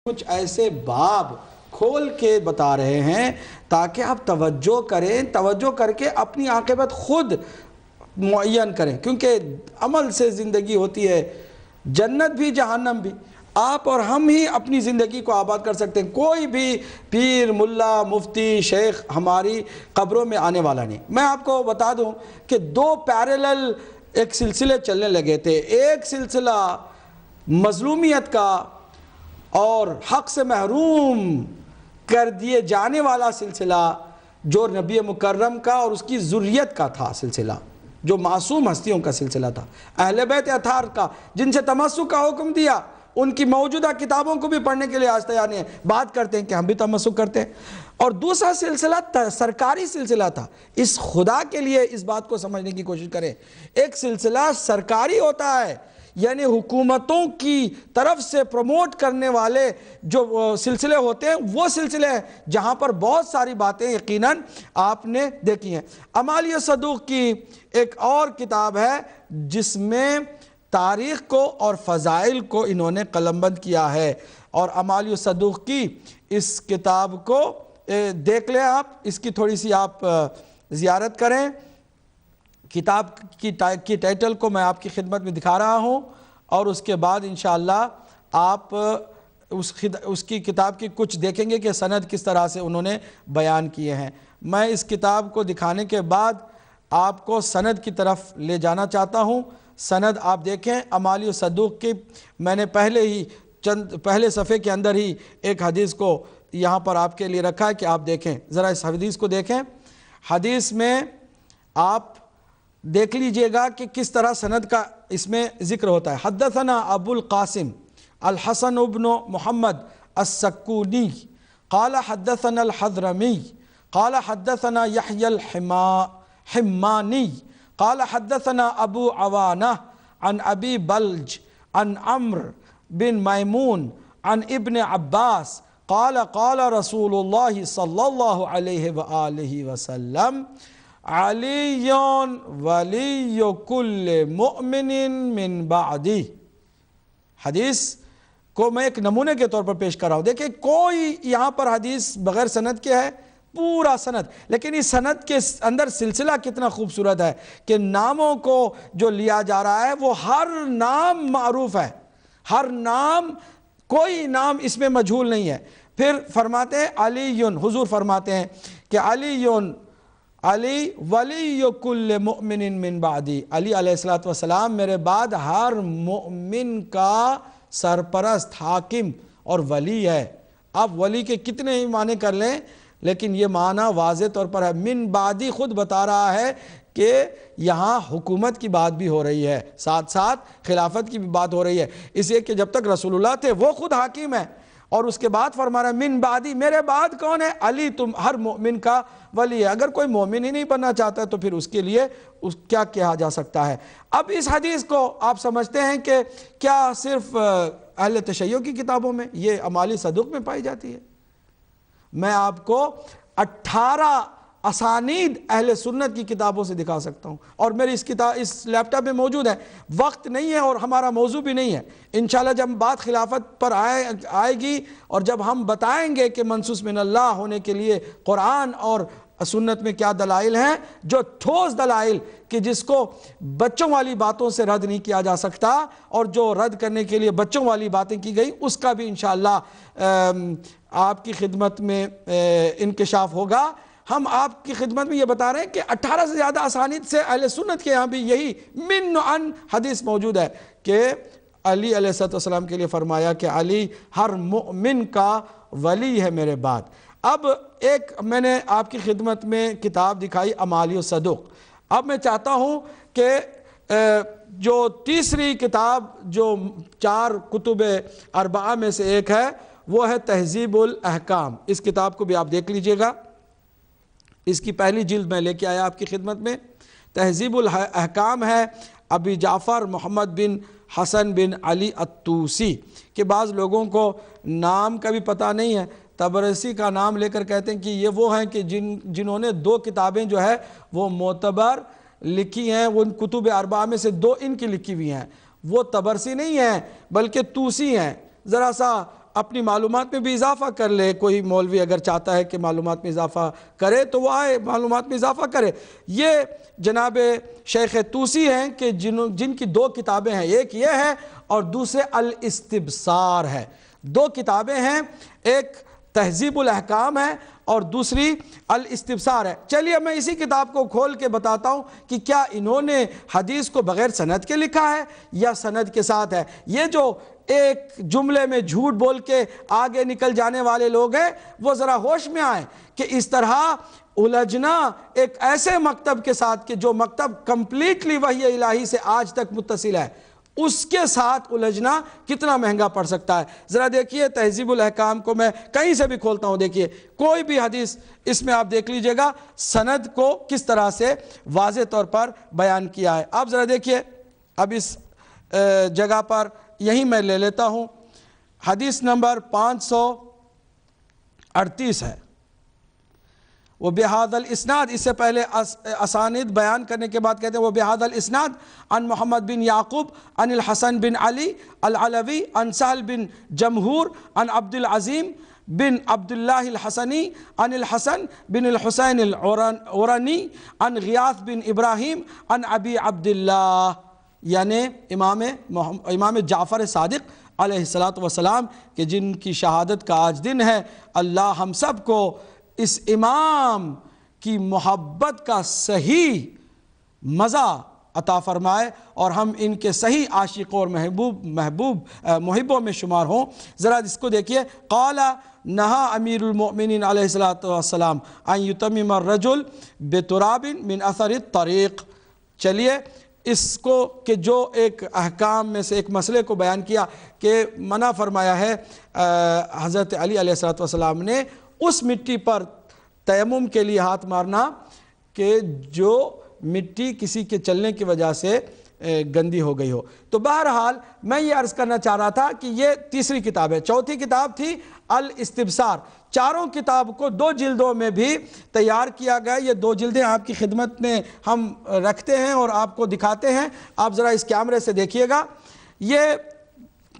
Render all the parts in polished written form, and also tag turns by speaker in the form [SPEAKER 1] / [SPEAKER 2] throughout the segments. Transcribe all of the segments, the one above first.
[SPEAKER 1] کچھ ایسے باب کھول کے بتا رہے ہیں تاکہ آپ توجہ کریں، توجہ کر کے اپنی عاقبت خود معین کریں، کیونکہ عمل سے زندگی ہوتی ہے، جنت بھی جہنم بھی۔ آپ اور ہم ہی اپنی زندگی کو آباد کر سکتے ہیں، کوئی بھی پیر، ملا، مفتی، شیخ ہماری قبروں میں آنے والا نہیں۔ میں آپ کو بتا دوں کہ دو پیرالل ایک سلسلے چلنے لگے تھے، ایک سلسلہ مظلومیت کا اور حق سے محروم کر دیے جانے والا سلسلہ جو نبی مکرم کا اور اس کی ذریت کا تھا، سلسلہ جو معصوم ہستیوں کا سلسلہ تھا، اہل بیت اطہار کا، جن سے تمسک کا حکم دیا، ان کی موجودہ کتابوں کو بھی پڑھنے کے لیے آج تیار نہیں ہے، بات کرتے ہیں کہ ہم بھی تمسک کرتے ہیں۔ اور دوسرا سلسلہ سرکاری سلسلہ تھا۔ اس خدا کے لیے اس بات کو سمجھنے کی کوشش کریں، ایک سلسلہ سرکاری ہوتا ہے، یعنی حکومتوں کی طرف سے پروموٹ کرنے والے جو سلسلے ہوتے ہیں، وہ سلسلے ہیں جہاں پر بہت ساری باتیں یقیناً آپ نے دیکھی ہیں۔ اعمال صدوق کی ایک اور کتاب ہے جس میں تاریخ کو اور فضائل کو انہوں نے قلم بند کیا ہے، اور اعمال صدوق کی اس کتاب کو دیکھ لیں آپ، اس کی تھوڑی سی آپ زیارت کریں۔ کتاب کی ٹائٹل کو میں آپ کی خدمت میں دکھا رہا ہوں، اور اس کے بعد انشاءاللہ آپ اس کی کتاب کی کچھ دیکھیں گے کہ سند کس طرح سے انہوں نے بیان کیے ہیں۔ میں اس کتاب کو دکھانے کے بعد آپ کو سند کی طرف لے جانا چاہتا ہوں۔ سند آپ دیکھیں، اعمال صدوق کی میں نے پہلے صفحے کے اندر ہی ایک حدیث کو یہاں پر آپ کے لیے رکھا ہے کہ آپ دیکھیں، ذرا اس حدیث کو دیکھیں۔ حدیث میں آپ دیکھ لیجئے گا کہ کس طرح سند کا اس میں ذکر ہوتا ہے۔ حدثنا ابو القاسم الحسن بن محمد السکونی قال حدثنا الحضرمی قال حدثنا یحیی الحمانی قال حدثنا ابو عوانہ عن ابی بلج عن عمرو بن میمون عن ابن عباس قال قال رسول اللہ صلی اللہ علیہ وآلہ وسلم علی ولی کل مؤمن من بعدی۔ حدیث کو میں ایک نمونے کے طور پر پیش کر رہا ہوں۔ دیکھیں، کوئی یہاں پر حدیث بغیر سند کے ہے، پورا سند، لیکن اس سند کے اندر سلسلہ کتنا خوبصورت ہے کہ ناموں کو جو لیا جا رہا ہے وہ ہر نام معروف ہے، ہر نام، کوئی نام اس میں مجہول نہیں ہے۔ پھر فرماتے ہیں علی، حضور فرماتے ہیں کہ علی ولی کل مؤمن من بعدی، علی علیہ السلام میرے بعد ہر مؤمن کا سرپرست، حاکم اور ولی ہے۔ آپ ولی کے کتنے ہی معنی کر لیں، لیکن یہ معنی واضح طور پر ہے۔ من بعدی خود بتا رہا ہے کہ یہاں حکومت کی بات بھی ہو رہی ہے، ساتھ ساتھ خلافت کی بھی بات ہو رہی ہے، اس لیے کہ جب تک رسول اللہ تھے وہ خود حاکم ہے، اور اس کے بعد فرما رہا ہے من بعدی، میرے بعد کون ہے؟ علی، تم ہر مومن کا ولی ہے۔ اگر کوئی مومن ہی نہیں بننا چاہتا تو پھر اس کے لیے کیا کہا جا سکتا ہے؟ اب اس حدیث کو آپ سمجھتے ہیں کہ کیا صرف اہل تشیع کی کتابوں میں؟ یہ اعمال صدوق میں پائی جاتی ہے۔ میں آپ کو 18 اسانید اہل سنت کی کتابوں سے دکھا سکتا ہوں، اور میری اس لیپ ٹاپ میں موجود ہے۔ وقت نہیں ہے اور ہمارا موضوع بھی نہیں ہے۔ انشاءاللہ جب بات خلافت پر آئے گی اور جب ہم بتائیں گے کہ منصوص من اللہ ہونے کے لیے قرآن اور سنت میں کیا دلائل ہیں، جو ٹھوس دلائل کہ جس کو بچوں والی باتوں سے رد نہیں کیا جا سکتا، اور جو رد کرنے کے لیے بچوں والی باتیں کی گئی، اس کا بھی انشاءاللہ آپ کی خدمت میں انکشاف ہوگا۔ ہم آپ کی خدمت میں یہ بتا رہے ہیں کہ 18 سے زیادہ اسانید سے اہل سنت کے یہاں بھی یہی من عن حدیث موجود ہے کہ علی علیہ السلام کے لیے فرمایا کہ علی ہر مؤمن کا ولی ہے میرے بعد۔ اب ایک میں نے آپ کی خدمت میں کتاب دکھائی اعمال صدوق۔ اب میں چاہتا ہوں کہ جو تیسری کتاب جو 4 کتب اربعہ میں سے ایک ہے، وہ ہے تہذیب الاحکام۔ اس کتاب کو بھی آپ دیکھ لیجئے گا، اس کی پہلی جلد میں لے کے آیا آپ کی خدمت میں۔ تہذیب الاحکام ہے ابی جعفر محمد بن حسن بن علی الطوسی، کہ بعض لوگوں کو نام کا بھی پتہ نہیں ہے، طبرسی کا نام لے کر کہتے ہیں کہ یہ وہ ہیں کہ جنہوں نے 2 کتابیں جو ہے وہ معتبر لکھی ہیں، وہ ان کتب اربعہ میں سے 2 ان کی لکھی ہوئی ہیں۔ وہ طبرسی نہیں ہیں بلکہ طوسی ہیں۔ ذرا سا اپنی معلومات میں بھی اضافہ کر لے، کوئی مولوی اگر چاہتا ہے کہ معلومات میں اضافہ کرے تو وہ آئے معلومات میں اضافہ کرے۔ یہ جناب شیخ طوسی ہیں کہ جن کی 2 کتابیں ہیں، ایک یہ ہے اور دوسرے الاستبصار ہے۔ 2 کتابیں ہیں، ایک تہذیب الاحکام ہے اور دوسری الاستبصار ہے۔ چلیے میں اسی کتاب کو کھول کے بتاتا ہوں کہ کیا انہوں نے حدیث کو بغیر سند کے لکھا ہے یا سند کے ساتھ ہے۔ یہ جو ایک جملے میں جھوٹ بول کے آگے نکل جانے والے لوگ ہیں، وہ ذرا ہوش میں آئیں کہ اس طرح الجھنا ایک ایسے مکتب کے ساتھ کہ جو مکتب کمپلیٹلی وحی الہی سے آج تک متصل ہے، اس کے ساتھ الجھنا کتنا مہنگا پڑ سکتا ہے۔ ذرا دیکھیے تہذیب الاحکام کو میں کہیں سے بھی کھولتا ہوں، دیکھیے کوئی بھی حدیث اس میں آپ دیکھ لیجئے گا سند کو کس طرح سے واضح طور پر بیان کیا ہے۔ آپ ذرا دیکھیے، اب اس جگہ پر یہیں میں لے لیتا ہوں، حدیث نمبر 538 ہے، وہ بہذا الاسناد، اس سے پہلے اسانید بیان کرنے کے بعد کہتے ہیں وہ بہذا الاسناد عن محمد بن یعقوب عن الحسن بن علی العلوی عن سہل بن جمہور عن عبد العظیم بن عبد اللہ الحسنی عن الحسن بن الحسین العرنی عن غیاث بن ابراہیم عن ابی عبداللہ، یعنی امام جعفر صادق علیہ السلام کہ جن کی شہادت کا آج دن ہے۔ اللہ ہم سب کو اس امام کی محبت کا صحیح مزہ عطا فرمائے اور ہم ان کے صحیح عاشقوں اور محبوں میں شمار ہوں۔ ذرا اس کو دیکھیے، قال نہا امیر المؤمنین علیہ السلام ان یتمم الرجل بتراب من اثر الطریق۔ چلیے اس کو کہ جو ایک احکام میں سے ایک مسئلے کو بیان کیا کہ منع فرمایا ہے حضرت علی علیہ السلام نے اس مٹی پر تیمم کے لیے ہاتھ مارنا کہ جو مٹی کسی کے چلنے کی وجہ سے گندی ہو گئی ہو۔ تو بہرحال میں یہ عرض کرنا چاہ رہا تھا کہ یہ تیسری کتاب ہے۔ چوتھی کتاب تھی الاستبصار، چاروں کتاب کو 2 جلدوں میں بھی تیار کیا گیا۔ یہ 2 جلدیں آپ کی خدمت میں ہم رکھتے ہیں اور آپ کو دکھاتے ہیں، آپ ذرا اس کیمرے سے دیکھیے گا۔ یہ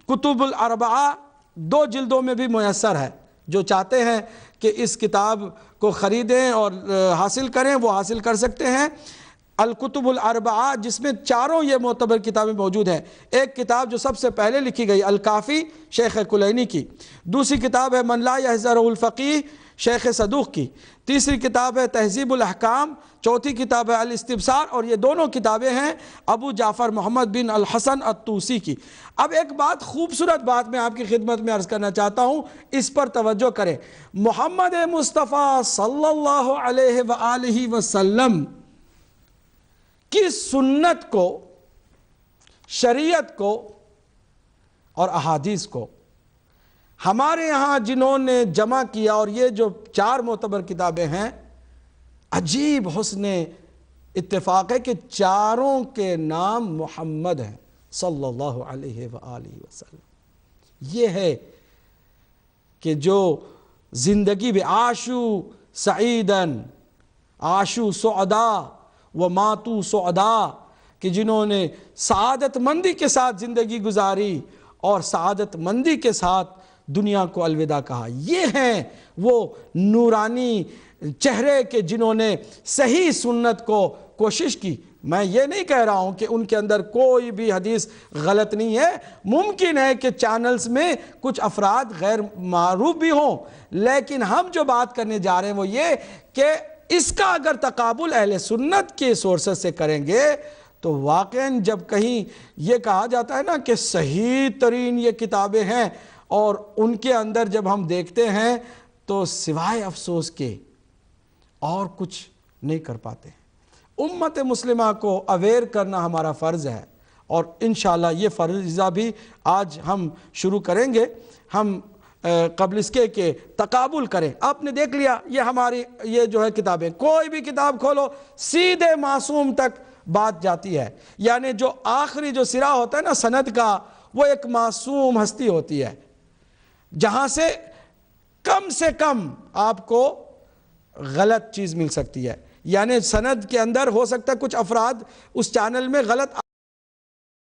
[SPEAKER 1] کتب الاربعہ 2 جلدوں میں بھی میسر ہے، جو چاہتے ہیں کہ اس کتاب کو خریدیں اور حاصل کریں وہ حاصل کر سکتے ہیں۔ الکتب الاربعہ جس میں چاروں یہ معتبر کتابیں موجود ہیں۔ ایک کتاب جو سب سے پہلے لکھی گئی الکافی شیخ کلینی کی، دوسری کتاب ہے من لا یحذر الفقیہ شیخ صدوق کی، تیسری کتاب ہے تہذیب الاحکام، چوتھی کتاب ہے الاستبصار، اور یہ دونوں کتابیں ہیں ابو جعفر محمد بن الحسن الطوسی کی۔ اب ایک بات، خوبصورت بات میں آپ کی خدمت میں عرض کرنا چاہتا ہوں، اس پر توجہ کریں۔ محمد مصطفیٰ صلی اللہ علیہ وآلہ وسلم کی سنت کو، شریعت کو اور احادیث کو ہمارے ہاں جنہوں نے جمع کیا، اور یہ جو 4 معتبر کتابیں ہیں، عجیب حسن اتفاق ہے کہ چاروں کے نام محمد ہیں صلی اللہ علیہ وآلہ وسلم۔ یہ ہے کہ جو زندگی میں عاشو سعیدن، عاشو سعدا و ماتو سعدا، کہ جنہوں نے سعادت مندی کے ساتھ زندگی گزاری اور سعادت مندی کے ساتھ دنیا کو الوداع کہا، یہ ہیں وہ نورانی چہرے کہ جنہوں نے صحیح سنت کو کوشش کی۔ میں یہ نہیں کہہ رہا ہوں کہ ان کے اندر کوئی بھی حدیث غلط نہیں ہے، ممکن ہے کہ چینلز میں کچھ افراد غیر معروف بھی ہوں، لیکن ہم جو بات کرنے جا رہے ہیں وہ یہ کہ اس کا اگر تقابل اہل سنت کے سورسز سے کریں گے تو واقعاً جب کہیں یہ کہا جاتا ہے نا کہ صحیح ترین یہ کتابیں ہیں، اور ان کے اندر جب ہم دیکھتے ہیں تو سوائے افسوس کے اور کچھ نہیں کر پاتے ہیں۔ امت مسلمہ کو اویئر کرنا ہمارا فرض ہے، اور انشاءاللہ یہ فرضہ بھی آج ہم شروع کریں گے۔ ہم قبل اس کے تقابل کریں۔ آپ نے دیکھ لیا یہ ہماری یہ جو ہے کتابیں، کوئی بھی کتاب کھولو سیدھے معصوم تک بات جاتی ہے، یعنی جو آخری جو سرا ہوتا ہے نا سند کا، وہ ایک معصوم ہستی ہوتی ہے جہاں سے کم آپ کو غلط چیز مل سکتی ہے۔ یعنی سند کے اندر ہو سکتا ہے کچھ افراد اس چینل میں غلط